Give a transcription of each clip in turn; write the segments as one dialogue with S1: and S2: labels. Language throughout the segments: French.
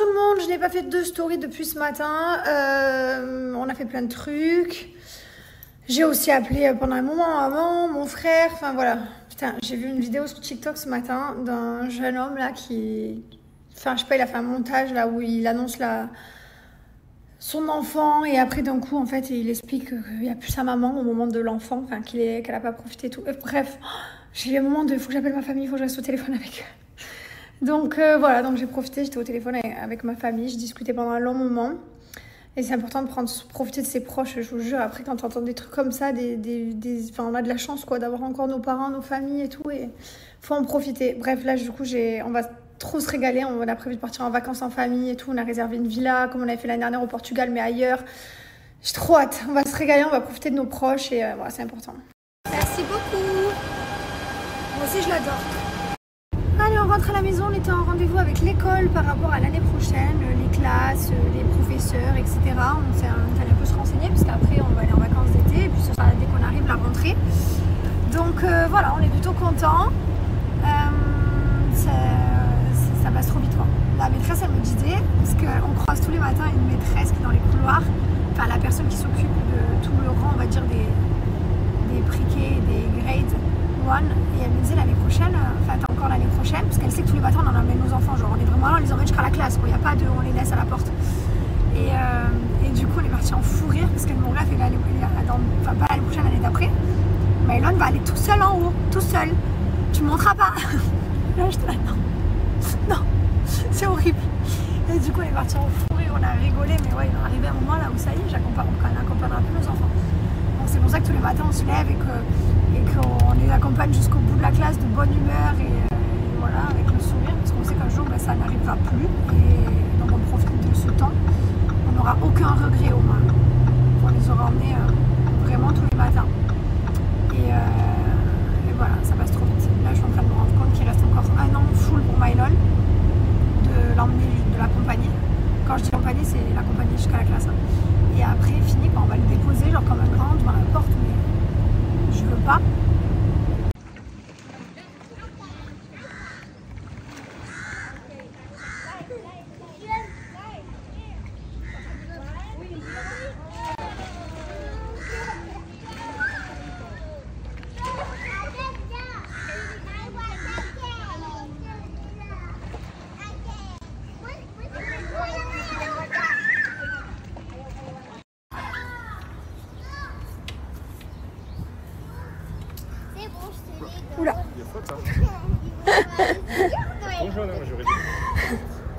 S1: tout le monde, je n'ai pas fait de story depuis ce matin. On a fait plein de trucs. J'ai aussi appelé pendant un moment maman, mon frère, enfin voilà. Putain, j'ai vu une vidéo sur TikTok ce matin d'un jeune homme là qui... Enfin, je sais pas, il a fait un montage là où il annonce son enfant et après d'un coup, en fait, il explique qu'il n'y a plus sa maman au moment de l'enfant, enfin qu'elle n'a pas profité et tout. Bref, j'ai eu un moment de... Il faut que j'appelle ma famille, il faut que je reste au téléphone avec eux. Donc voilà, donc j'ai profité, j'étais au téléphone avec ma famille, je discutais pendant un long moment. Et c'est important de profiter de ses proches, je vous jure. Après, quand tu entends des trucs comme ça, enfin, on a de la chance quoi, d'avoir encore nos parents, nos familles et tout. Et faut en profiter. Bref, là, du coup, on va trop se régaler. On a prévu de partir en vacances en famille et tout. On a réservé une villa, comme on avait fait l'année dernière au Portugal, mais ailleurs. J'ai trop hâte. On va se régaler, on va profiter de nos proches. Et voilà, c'est important. Merci beaucoup. Moi aussi, je l'adore. Allez, on rentre à la maison, on était en rendez-vous avec l'école par rapport à l'année prochaine, les classes, les professeurs, etc. On s'est allé un peu se renseigner parce qu'après on va aller en vacances d'été et puis ce sera dès qu'on arrive la rentrée. Donc voilà, on est plutôt contents. Ça passe trop vite quoi. La maîtresse elle me disait, parce qu'on croise tous les matins une maîtresse qui est dans les couloirs, enfin la personne qui s'occupe de tout le rang, on va dire des pre-K, des grades. Et elle me disait l'année prochaine, enfin attends encore l'année prochaine, parce qu'elle sait que tous les matins on en emmène nos enfants, genre on est vraiment là, on les emmène jusqu'à la classe, il n'y a pas de on les laisse à la porte. Et du coup on est parti en fou rire, parce que mon rêve, enfin pas l'année prochaine, l'année d'après, Mylon va aller tout seul en haut, tout seul, tu ne monteras pas. Là j'étais là, non, c'est horrible. Et du coup on est parti en fou rire, on a rigolé, mais ouais il va arriver un moment là où ça y est, on accompagnera plus nos enfants. Donc c'est pour ça que tous les matins on se lève et qu'on les accompagne jusqu'au bout de la classe de bonne humeur et voilà, avec le sourire, parce qu'on sait qu'un jour ça n'arrivera plus et donc on profite de ce temps. On n'aura aucun regret au moins. On les aura emmenés vraiment tous les matins. Et voilà, ça passe trop vite. Là je suis en train de me rendre compte qu'il reste encore un an full pour Mylon, de l'emmener, de l'accompagner. Quand je dis l'accompagner, c'est l'accompagner jusqu'à la classe. Et après fini, on va le déposer genre comme un grand devant la porte, mais je veux pas. Oula.
S2: Bonjour, j'aurais dit.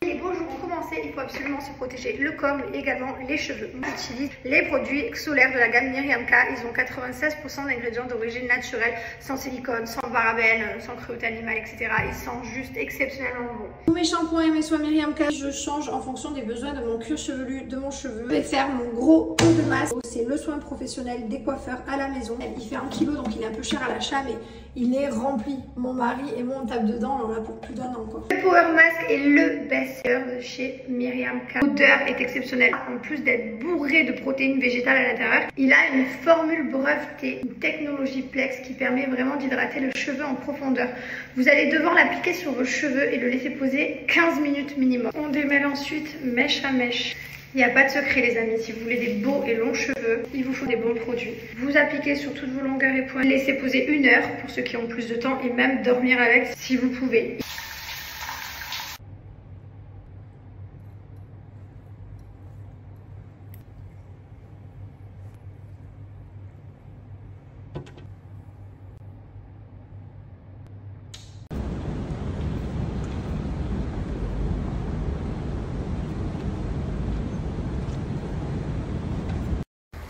S1: Les beaux jours ont commencé, il faut absolument se protéger le corps mais également les cheveux. On utilise les produits solaires de la gamme Miriam K. Ils ont 96% d'ingrédients d'origine naturelle, sans silicone, sans parabènes, sans cruauté animale, etc. Ils sentent juste exceptionnellement bon. Tous mes shampoings et mes soins Miriam K, je change en fonction des besoins de mon cuir chevelu, de mon cheveu. Je vais faire mon gros pot de masse. C'est le soin professionnel des coiffeurs à la maison. Il fait 1 kg donc il est un peu cher à l'achat mais il est rempli. Mon mari et moi on tape dedans, on en a pour plus d'1 an quoi. Le Power Mask est le best-seller de chez Miriam K. L'odeur est exceptionnelle. En plus d'être bourré de protéines végétales à l'intérieur, il a une formule brevetée, une technologie Plex qui permet vraiment d'hydrater le cheveu en profondeur. Vous allez devoir l'appliquer sur vos cheveux et le laisser poser 15 minutes minimum. On démêle ensuite mèche à mèche. Il n'y a pas de secret les amis, si vous voulez des beaux et longs cheveux, il vous faut des bons produits. Vous appliquez sur toutes vos longueurs et points, laissez poser 1 heure pour ceux qui ont plus de temps et même dormir avec si vous pouvez.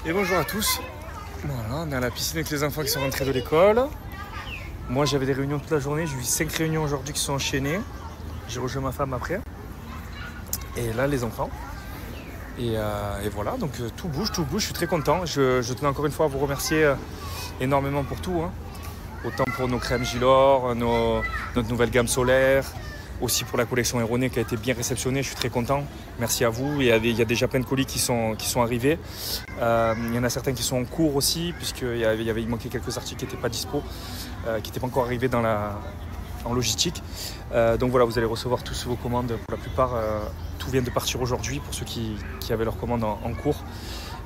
S2: Et bonjour à tous. Voilà, on est à la piscine avec les enfants qui sont rentrés de l'école. Moi j'avais des réunions toute la journée, j'ai eu 5 réunions aujourd'hui qui sont enchaînées. J'ai rejoint ma femme après. Et là les enfants. Et voilà, donc tout bouge, je suis très content. Je tenais encore une fois à vous remercier énormément pour tout. Autant pour nos crèmes Gilor, notre nouvelle gamme solaire, aussi pour la collection erronée qui a été bien réceptionnée, je suis très content. Merci à vous. Il y a déjà plein de colis qui sont arrivés. Il y en a certains qui sont en cours aussi, puisqu'il manquait quelques articles qui n'étaient pas dispo, qui n'étaient pas encore arrivés en logistique. Donc voilà, vous allez recevoir tous vos commandes, pour la plupart tout vient de partir aujourd'hui pour ceux qui avaient leur commande en cours.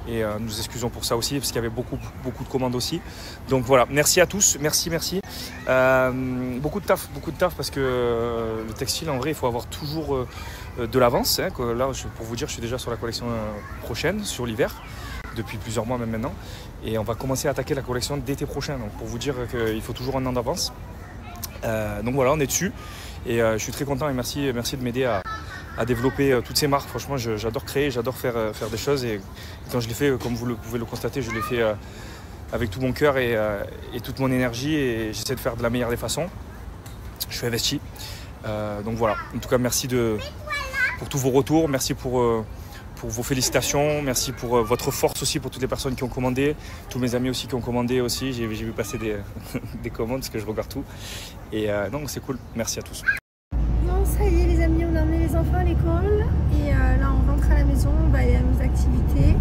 S2: Et nous excusons pour ça aussi parce qu'il y avait beaucoup de commandes aussi. Donc voilà, merci à tous, merci. Beaucoup de taf parce que le textile en vrai il faut avoir toujours de l'avance. Hein, là pour vous dire je suis déjà sur la collection prochaine, sur l'hiver, depuis plusieurs mois même maintenant. Et on va commencer à attaquer la collection d'été prochain. Donc pour vous dire qu'il faut toujours un an d'avance. Donc voilà, on est dessus. Et je suis très content et merci de m'aider à développer toutes ces marques. Franchement, j'adore créer, j'adore faire des choses. Et quand je l'ai fait, comme vous pouvez le constater, je l'ai fait avec tout mon cœur et toute mon énergie. Et j'essaie de faire de la meilleure des façons. Je suis investi. Donc voilà. En tout cas, merci pour tous vos retours. Merci pour vos félicitations. Merci pour votre force aussi, pour toutes les personnes qui ont commandé. Tous mes amis aussi qui ont commandé aussi. J'ai vu passer des commandes parce que je regarde tout. Et non, c'est cool. Merci à tous.
S1: Ça y est les amis, on a emmené les enfants à l'école et là on rentre à la maison, on va aller à nos activités.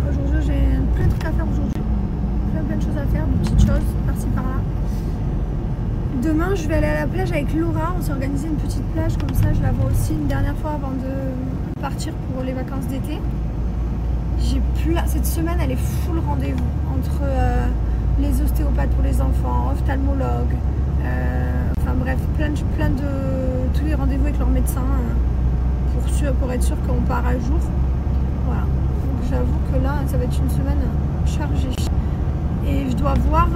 S1: Aujourd'hui j'ai plein de trucs à faire aujourd'hui, plein de choses à faire, de petites choses par-ci par-là. Demain je vais aller à la plage avec Laura, on s'est organisé une petite plage comme ça, je la vois aussi une dernière fois avant de partir pour les vacances d'été. Cette semaine elle est full rendez-vous entre les ostéopathes pour les enfants, ophtalmologues. Enfin bref, plein de tous les rendez-vous avec leur médecin pour être sûr qu'on part à jour. Voilà. Donc j'avoue que là, ça va être une semaine chargée. Et je dois voir.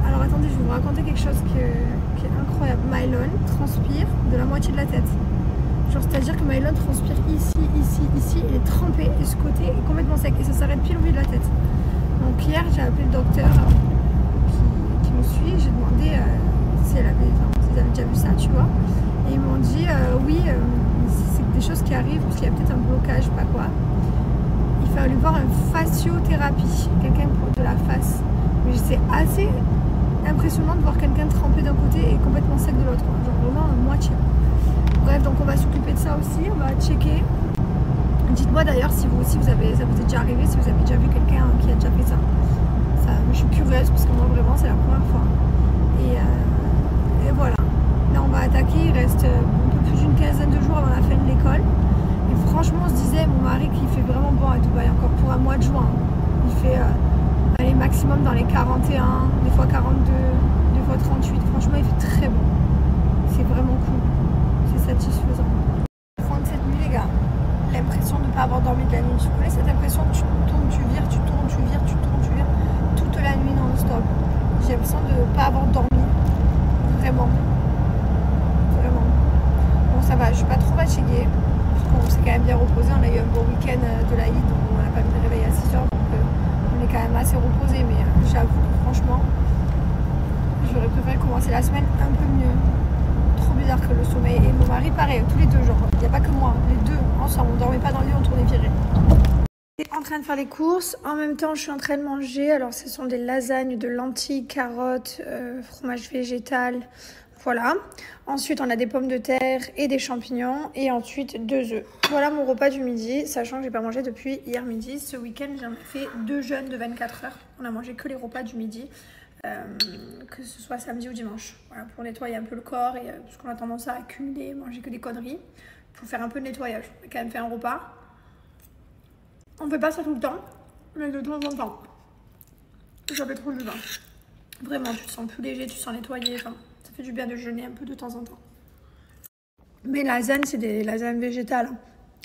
S1: Alors attendez, je vais vous raconter quelque chose qui est incroyable. Mylon transpire de la moitié de la tête. Genre c'est-à-dire que Mylon transpire ici, il est trempé et ce côté est complètement sec et ça s'arrête pile au milieu de la tête. Donc hier j'ai appelé le docteur qui me suit, j'ai demandé s'ils avaient déjà vu ça, tu vois. Et ils m'ont dit oui, c'est des choses qui arrivent parce qu'il y a peut-être un blocage, je sais pas quoi. Il fallait aller voir une fasciothérapie, quelqu'un de la face. Mais c'est assez impressionnant de voir quelqu'un trempé d'un côté et complètement sec de l'autre, genre vraiment à moitié. Bref, donc on va s'occuper de ça aussi, on va checker. Dites-moi d'ailleurs si vous aussi ça vous est déjà arrivé, si vous avez déjà vu quelqu'un qui a déjà fait ça. Je suis curieuse parce que moi vraiment c'est la première fois. Et voilà, là on va attaquer, il reste un peu plus d'une quinzaine de jours avant la fin de l'école. Et franchement on se disait, mon mari qui fait vraiment bon à Dubaï encore pour un mois de juin. Il fait allez, maximum dans les 41, des fois 42, des fois 38. Franchement il fait très bon. C'est vraiment cool, c'est satisfaisant. Prendre cette nuit les gars, l'impression de ne pas avoir dormi de la nuit. Tu connais cette impression que tu tournes, tu vires, tu tournes, tu vires, tu tournes, tu vires toute la nuit non-stop. J'ai l'impression de ne pas avoir dormi. Vraiment. Bon ça va, je suis pas trop fatiguée. On s'est quand même bien reposé, on a eu un bon week-end de l'Aïd, on n'a pas pu me réveiller à 6h, donc on est quand même assez reposé, mais j'avoue que franchement, j'aurais préféré commencer la semaine un peu mieux. Trop bizarre que le sommeil, et mon mari pareil, tous les deux, genre, il n'y a pas que moi, les deux ensemble, on dormait pas dans le lit, on tournait viré. Je suis en train de faire les courses, en même temps je suis en train de manger, alors ce sont des lasagnes de lentilles, carottes, fromage végétal, voilà. Ensuite on a des pommes de terre et des champignons et ensuite 2 œufs. Voilà mon repas du midi, sachant que j'ai pas mangé depuis hier midi. Ce week-end j'en ai fait 2 jeûnes de 24 heures, on a mangé que les repas du midi, que ce soit samedi ou dimanche, voilà, pour nettoyer un peu le corps et parce qu'on a tendance à accumuler, manger que des conneries, pour faire un peu de nettoyage. On a quand même fait un repas. On ne fait pas ça tout le temps, mais de temps en temps. Ça fait trop du bien. Vraiment, tu te sens plus léger, tu te sens nettoyé. Enfin, ça fait du bien de jeûner un peu de temps en temps. Mais lasagnes, c'est des lasagnes végétales.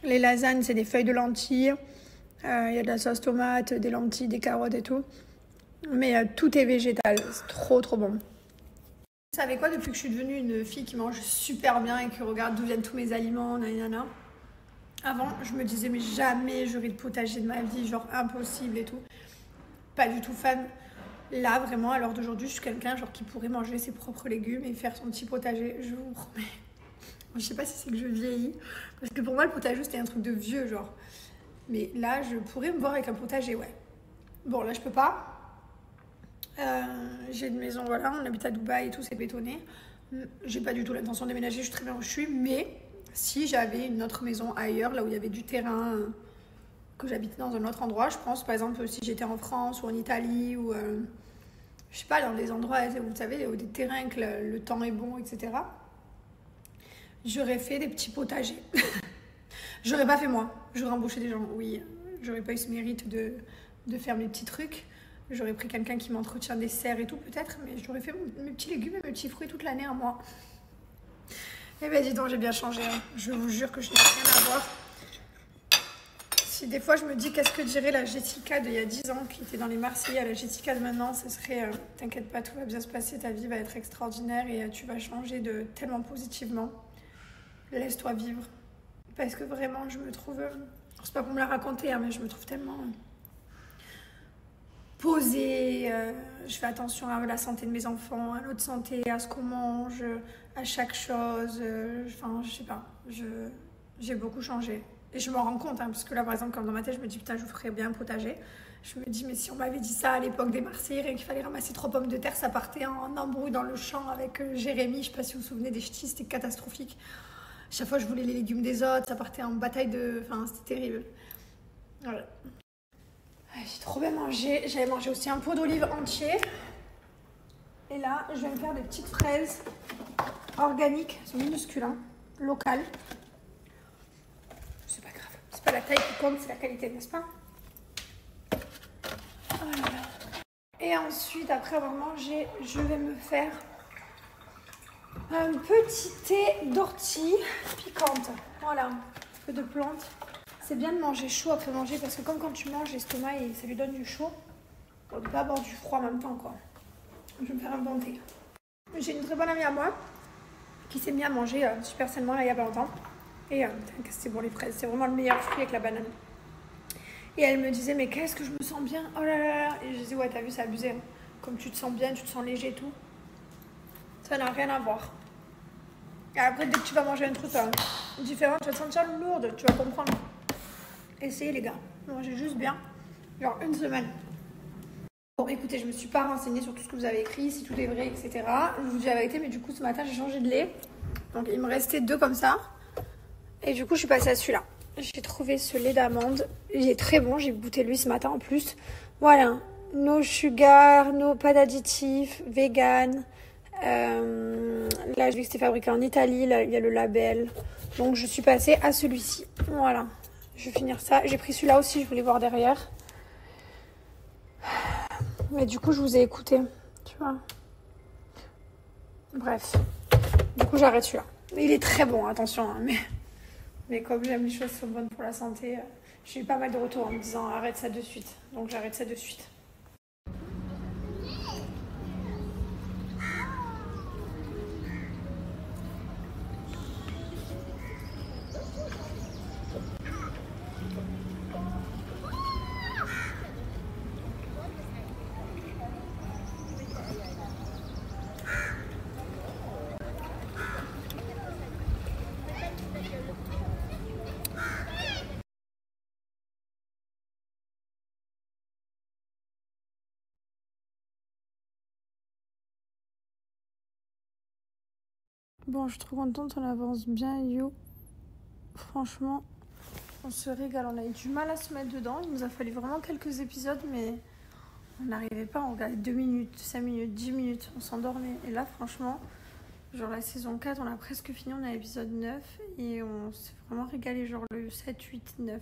S1: Les lasagnes, c'est des feuilles de lentilles. Il y a de la sauce tomate, des lentilles, des carottes et tout. Mais tout est végétal. C'est trop bon. Vous savez quoi, depuis que je suis devenue une fille qui mange super bien et qui regarde d'où viennent tous mes aliments, nanana. Avant, je me disais, mais jamais j'aurai de potager de ma vie, genre impossible et tout. Pas du tout fan. Là, vraiment, à l'heure d'aujourd'hui, je suis quelqu'un genre qui pourrait manger ses propres légumes et faire son petit potager, je vous promets. Je sais pas si c'est que je vieillis, parce que pour moi, le potager, c'était un truc de vieux, genre. Mais là, je pourrais me voir avec un potager, ouais. Bon, là, je peux pas. J'ai une maison, voilà, on habite à Dubaï et tout, c'est bétonné. J'ai pas du tout l'intention de déménager, je suis très bien où je suis, mais... Si j'avais une autre maison ailleurs, là où il y avait du terrain, que j'habitais dans un autre endroit, je pense par exemple si j'étais en France ou en Italie ou je sais pas, dans des endroits, vous savez, où des terrains que le temps est bon, etc. j'aurais fait des petits potagers. J'aurais pas fait moi, j'aurais embauché des gens, oui. J'aurais pas eu ce mérite de faire mes petits trucs. J'aurais pris quelqu'un qui m'entretient des serres et tout peut-être, mais j'aurais fait mes petits légumes et mes petits fruits toute l'année à moi. Eh ben dis donc, j'ai bien changé, hein. Je vous jure que je n'ai rien à voir. Si des fois je me dis qu'est-ce que dirait la Jessica d'il y a 10 ans qui était dans les Marseillais à la Jessica de maintenant, ce serait t'inquiète pas, tout va bien se passer, ta vie va être extraordinaire et tu vas changer de tellement positivement. Laisse-toi vivre. Parce que vraiment je me trouve, c'est pas pour me la raconter, hein, mais je me trouve tellement posée, je fais attention à la santé de mes enfants, à notre santé, à ce qu'on mange, à chaque chose, enfin je sais pas, j'ai beaucoup changé. Et je m'en rends compte, hein, parce que là, par exemple, comme dans ma tête, je me dis, putain, je vous ferais bien un potager. Je me dis, mais si on m'avait dit ça à l'époque des Marseillais, rien qu'il fallait ramasser 3 pommes de terre, ça partait en embrouille dans le champ avec Jérémy. Je sais pas si vous vous souvenez des ch'tis, c'était catastrophique. Chaque fois, je voulais les légumes des autres, ça partait en bataille de... Enfin, c'était terrible. Voilà. J'ai trop bien mangé. J'avais mangé aussi un pot d'olive entier. Et là, je vais me faire des petites fraises organiques. Elles sont minuscules, hein, locales. C'est pas grave. C'est pas la taille qui compte, c'est la qualité, n'est-ce pas? Oh là là. Et ensuite, après avoir mangé, je vais me faire un petit thé d'ortie piquante. Voilà, un peu de plante. C'est bien de manger chaud après manger parce que comme quand tu manges, l'estomac, ça lui donne du chaud. On ne peut pas avoir du froid en même temps, quoi. Je vais me faire un bon thé. J'ai une très bonne amie à moi qui s'est mise à manger super sainement là, il y a pas longtemps. Et c'est bon les fraises, c'est vraiment le meilleur fruit avec la banane. Et elle me disait, mais qu'est-ce que je me sens bien, oh là là là. Et je disais, ouais, t'as vu, c'est abusé. Hein. Comme tu te sens bien, tu te sens léger et tout. Ça n'a rien à voir. Et après, dès que tu vas manger un truc différent, tu vas te sentir lourde, tu vas comprendre. Essayez les gars, mangez juste bien, genre une semaine. Bon, écoutez, je me suis pas renseignée sur tout ce que vous avez écrit, si tout est vrai, etc. Je vous dis la vérité, mais du coup, ce matin, j'ai changé de lait. Donc, il me restait 2 comme ça. Et du coup, je suis passée à celui-là. J'ai trouvé ce lait d'amande. Il est très bon. J'ai goûté lui ce matin en plus. Voilà. No sugar, pas d'additifs, vegan. Là, j'ai vu que c'était fabriqué en Italie. Là, il y a le label. Donc, je suis passée à celui-ci. Voilà. Je vais finir ça. J'ai pris celui-là aussi. Je voulais voir derrière. Mais du coup, je vous ai écouté. Tu vois. Bref. Du coup, j'arrête celui-là. Il est très bon, attention. Hein, mais comme j'aime les choses sont bonnes pour la santé, j'ai eu pas mal de retours en me disant arrête ça de suite. Donc j'arrête ça de suite. Bon, je suis trop contente, on avance bien, yo. Franchement, on se régale. On a eu du mal à se mettre dedans. Il nous a fallu vraiment quelques épisodes, mais on n'arrivait pas. On regardait 2 minutes, 5 minutes, 10 minutes. On s'endormait. Et là, franchement, genre la saison 4, on a presque fini. On a l'épisode 9 et on s'est vraiment régalé, genre le 7, 8, 9.